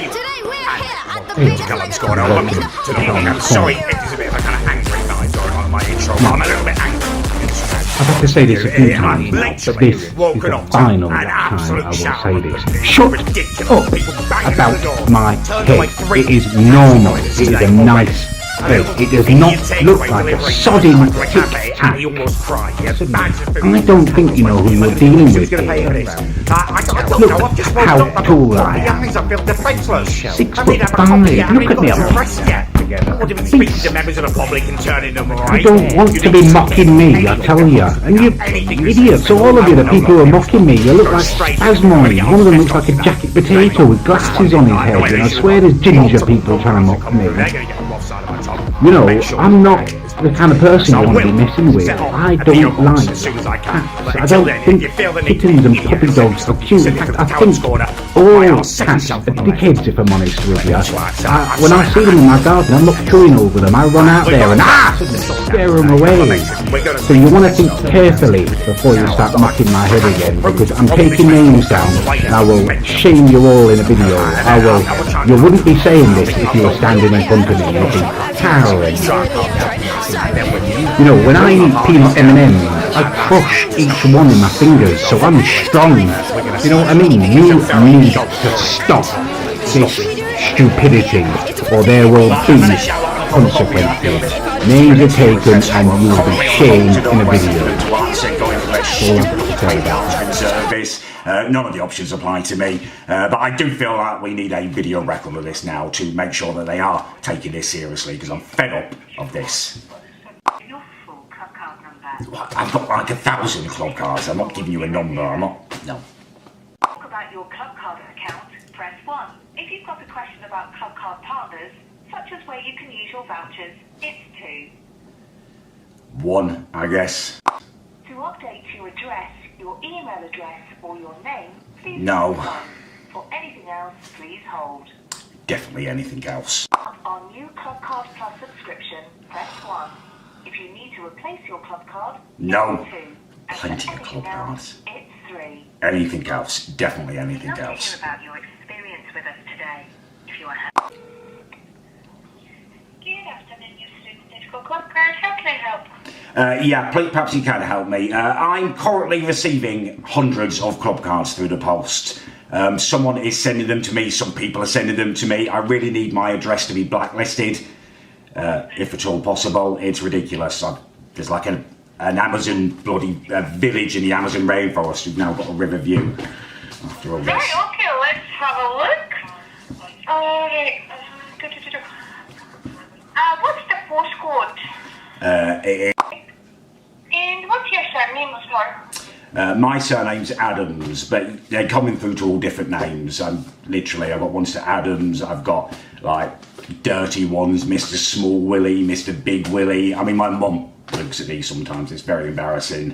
Today we're here at the biggest what's going on? Welcome to the vlog. I'm sorry, it is a bit of a kind of angry night going on in my intro, but I'm a little bit angry. I've had to say this a few times now, but this is the final time I will say this. Shut up about my head. It is normal. It is a nice head. It does not look like a sodding tic-tac. I don't think you know who you're dealing with here. Look how tall I am. 6'5". Look at me. You don't want to be mocking me, I tell you. And you idiots, all of you, the people who are mocking me, you look like spasmoid. One of them looks like a jacket potato with glasses on his head, and I swear there's ginger people trying to mock me. You know, I'm not the kind of person I want to be messing with. I don't like cats. I don't think kittens and puppy dogs are cute. In fact, I think all cats are dickheads, if I'm honest with you. When I see them in my garden, I'm not chewing over them. I run out there and scare them away. So you want to think carefully before you start mocking my head again, because I'm taking names down and I will shame you all in a video. I will. You wouldn't be saying this if you were standing in front of me. You'd be cowering. You know, when I eat peanut M&M's, I crush each one in my fingers, so I'm strong. You know what I mean? You need to stop this stupidity, or there will be consequences. Names are taken and you will be shamed in a video. None of the options apply to me, but I do feel like we need a video record of this now to make sure that they are taking this seriously, because I'm fed up of this. I've got like 1,000 club cards. I'm not giving you a number. I'm not. No. Talk about your club card account, press 1. If you've got a question about club card partners, such as where you can use your vouchers, it's 2. 1, I guess. To update your address, your email address, or your name, please no. press 1. For anything else, please hold. Definitely anything else. On new Club Card Plus subscription, press 1. If you need to replace your club card, no. It's 2. Plenty of club cards. It's 3. Anything else. Definitely anything else. I'd love to hear about your experience with us today. If you are happy. Good afternoon, your student digital club card. How can I help? Yeah, perhaps you can help me. I'm currently receiving hundreds of club cards through the post. Someone is sending them to me. Some people are sending them to me. I really need my address to be blacklisted. If at all possible. It's ridiculous. There's like an Amazon bloody village in the Amazon rainforest who've now got a river view after all this. Right, okay, let's have a look. Alright. What's the postcode? And what's your surname, sir? My surname's Adams, but they're coming through to all different names. I've got ones to Adams, I've got like dirty ones, Mr. Small Willie, Mr. Big Willie. I mean, my mum looks at these sometimes, it's very embarrassing.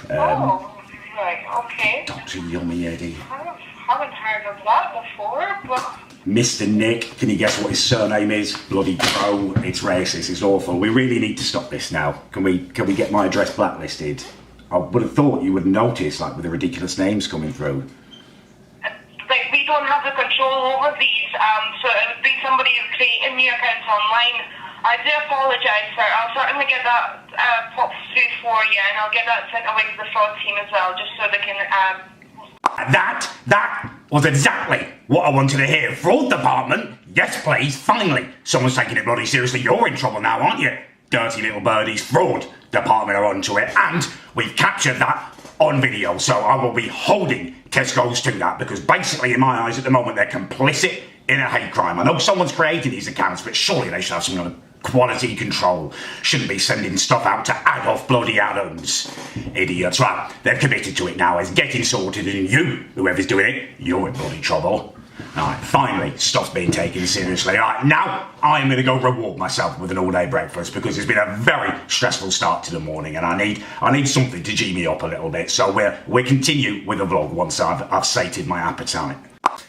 Right, okay. Dr. Yummy Eddie. I haven't heard of that before, but... Mr. Nick, can you guess what his surname is? Bloody crow, it's racist, it's awful. We really need to stop this now. Can we get my address blacklisted? I would have thought you would notice, like, with the ridiculous names coming through. We don't have the control over these, so it would be somebody creating new accounts online. I do apologise, sir. I'll certainly get that popped through for you, and I'll get that sent away to the fraud team as well, just so they can... That was exactly what I wanted to hear. Fraud department? Yes, please. Finally, someone's taking it bloody seriously. You're in trouble now, aren't you? Dirty little birdies. Fraud department are onto it, and we've captured that on video, so I will be holding Tesco's to that, because basically, in my eyes at the moment, they're complicit in a hate crime. I know someone's created these accounts, but surely they should have some kind of quality control. Shouldn't be sending stuff out to Adolf bloody Adams. Idiots. Right, they're committed to it now. It's getting sorted, and you, whoever's doing it, you're in bloody trouble. Alright, finally, stuff's being taken seriously. Alright, now I'm going to go reward myself with an all-day breakfast, because it's been a very stressful start to the morning, and I need something to G me up a little bit. So we'll continue with the vlog once I've sated my appetite.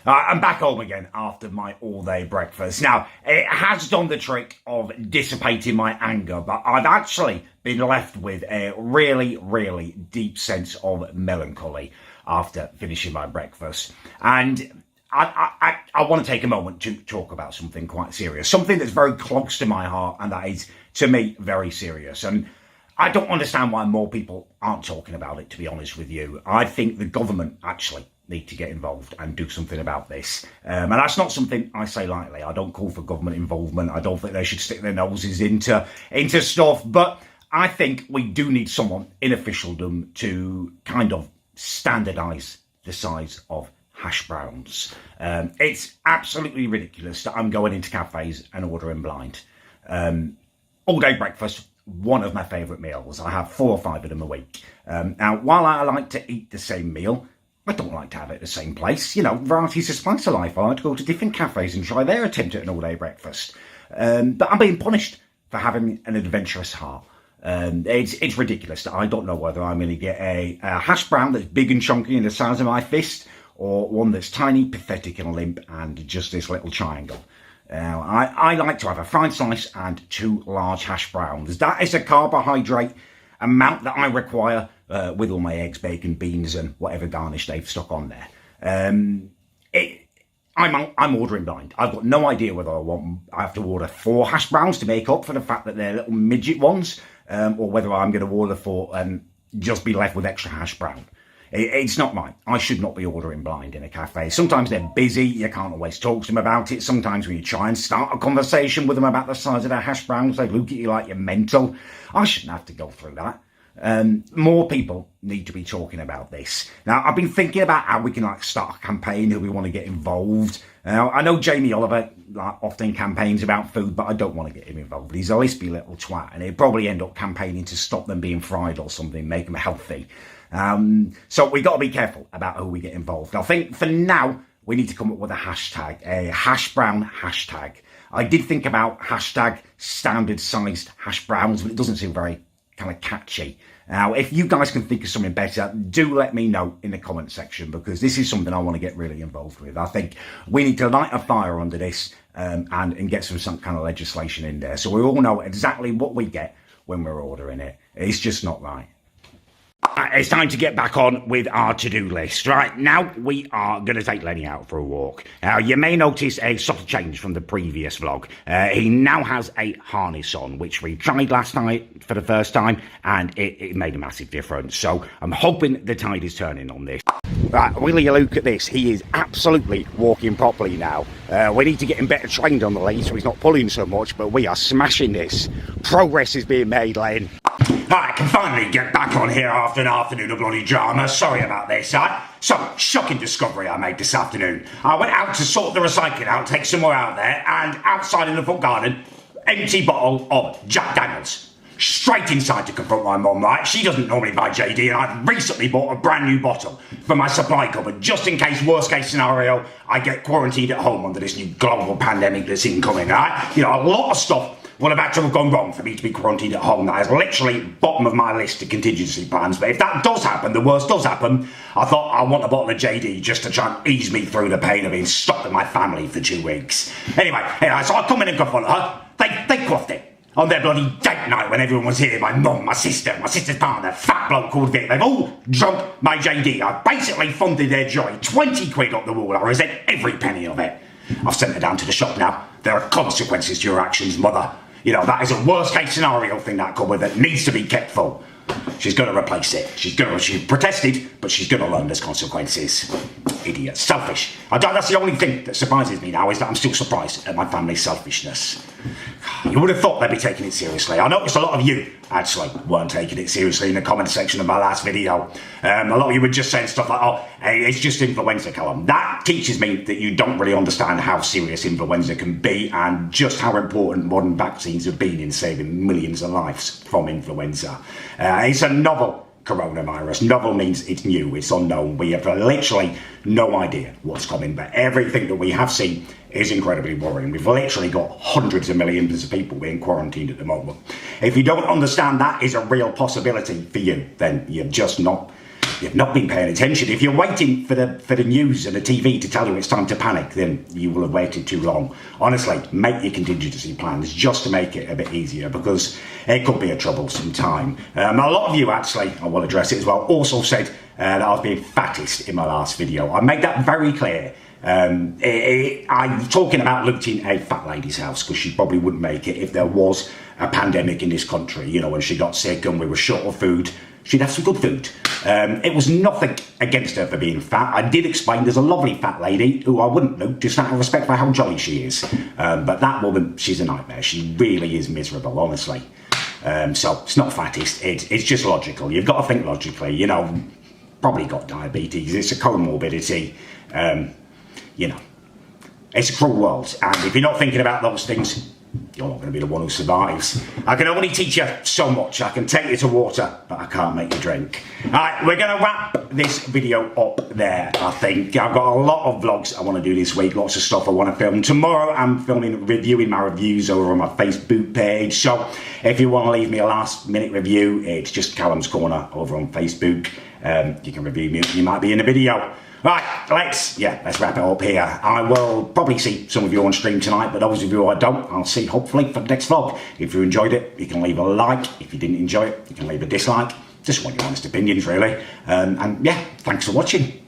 I'm back home again after my all-day breakfast. Now, it has done the trick of dissipating my anger, but I've actually been left with a really, really deep sense of melancholy after finishing my breakfast. And I want to take a moment to talk about something quite serious, something that's very close to my heart, and that is, to me, very serious. And I don't understand why more people aren't talking about it, to be honest with you. I think the government actually need to get involved and do something about this. And that's not something I say lightly. I don't call for government involvement. I don't think they should stick their noses into stuff. But I think we do need someone in officialdom to kind of standardise the size of hash browns. It's absolutely ridiculous that I'm going into cafes and ordering blind. All day breakfast, one of my favourite meals. I have 4 or 5 of them a week. Now, while I like to eat the same meal, I don't like to have it at the same place. You know, variety's the spice of life. I like to go to different cafes and try their attempt at an all-day breakfast. But I'm being punished for having an adventurous heart. It's ridiculous that I don't know whether I'm going to get a hash brown that's big and chunky in the size of my fist, or one that's tiny, pathetic and limp and just this little triangle. I like to have a fine slice and 2 large hash browns. That is a carbohydrate amount that I require with all my eggs, bacon, beans and whatever garnish they've stuck on there. I'm ordering blind. I've got no idea whether I have to order 4 hash browns to make up for the fact that they're little midget ones, or whether I'm going to order 4 and just be left with extra hash brown. It's not right. I should not be ordering blind in a cafe. Sometimes they're busy. You can't always talk to them about it. Sometimes when you try and start a conversation with them about the size of their hash browns, they look at you like you're mental. I shouldn't have to go through that. More people need to be talking about this. Now, I've been thinking about how we can start a campaign, who we want to get involved. Now, I know Jamie Oliver often campaigns about food, but I don't want to get him involved. He's a lispy little twat, and he'd probably end up campaigning to stop them being fried or something, make them healthy. So we've got to be careful about who we get involved. I think for now, we need to come up with a hashtag, a hash brown hashtag. I did think about hashtag standard sized hash browns, but it doesn't seem very kind of catchy. Now, if you guys can think of something better, do let me know in the comment section, because this is something I want to get really involved with. I think we need to light a fire under this and get some kind of legislation in there, so we all know exactly what we get when we're ordering it. It's just not right. It's time to get back on with our to-do list. Right, now we are going to take Lenny out for a walk. Now, you may notice a subtle change from the previous vlog. He now has a harness on, which we tried last night for the first time, and it made a massive difference. So I'm hoping the tide is turning on this. Right, will you look at this? He is absolutely walking properly now. We need to get him better trained on the lead so he's not pulling so much, but we are smashing this. Progress is being made, Len. I can finally get back on here after an afternoon of bloody drama. Sorry about this, Some shocking discovery I made this afternoon. I went out to sort the recycling out, take some more out there, and outside in the front garden, empty bottle of Jack Daniels. Straight inside to confront my mum, right? She doesn't normally buy JD, and I've recently bought a brand new bottle for my supply cupboard, just in case, worst case scenario, I get quarantined at home under this new global pandemic that's incoming, right? You know, a lot of stuff would have had to have gone wrong for me to be quarantined at home. That is literally bottom of my list of contingency plans. But if that does happen, the worst does happen, I thought I want a bottle of JD just to try and ease me through the pain of being stuck with my family for 2 weeks. Anyway, so I come in and confront her. They quaffed it. On their bloody date night when everyone was here, my mum, my sister's partner, fat bloke called Vic, they've all drunk my JD. I basically funded their joy. 20 quid up the wall. I resent every penny of it. I've sent her down to the shop now. There are consequences to your actions, mother. You know, that is a worst case scenario thing, that cupboard, that needs to be kept full. She's going to replace it. She protested, but she's going to learn there's consequences. Idiot. Selfish. That's the only thing that surprises me now, is that I'm still surprised at my family's selfishness. You would have thought they'd be taking it seriously. I noticed a lot of you actually weren't taking it seriously in the comment section of my last video. A lot of you were just saying stuff like, oh, hey, it's just influenza, Callum. That teaches me that you don't really understand how serious influenza can be, and just how important modern vaccines have been in saving millions of lives from influenza. It's a novel coronavirus. Novel means it's new, it's unknown. We have literally no idea what's coming, but everything that we have seen is incredibly worrying. We've literally got hundreds of millions of people being quarantined at the moment. If you don't understand that is a real possibility for you, then you've not been paying attention. If you're waiting for the news and the TV to tell you it's time to panic, then you will have waited too long. Honestly, make your contingency plans just to make it a bit easier, because it could be a troublesome time. A lot of you actually, I will address it as well, also said that I was being fattest in my last video. I made that very clear. I'm talking about looting a fat lady's house because she probably wouldn't make it if there was a pandemic in this country. You know, when she got sick and we were short of food, she'd have some good food. It was nothing against her for being fat. I did explain there's a lovely fat lady who I wouldn't loot just out of respect for how jolly she is. But that woman, she's a nightmare. She really is miserable, honestly. So it's not fattest, it's just logical. You've got to think logically, you know, probably got diabetes, it's a comorbidity, you know, it's a cruel world. And if you're not thinking about those things, you're not going to be the one who survives. I can only teach you so much. I can take you to water, but I can't make you drink. Alright, we're going to wrap this video up there, I think. I've got a lot of vlogs I want to do this week, lots of stuff I want to film. Tomorrow I'm reviewing my reviews over on my Facebook page, so if you want to leave me a last minute review, it's just Callum's Corner over on Facebook. You can review me, you might be in the video. Right, let's wrap it up here. I will probably see some of you on stream tonight, but those of you I don't, I'll see hopefully for the next vlog. If you enjoyed it, you can leave a like. If you didn't enjoy it, you can leave a dislike. Just want your honest opinions, really. And yeah, thanks for watching.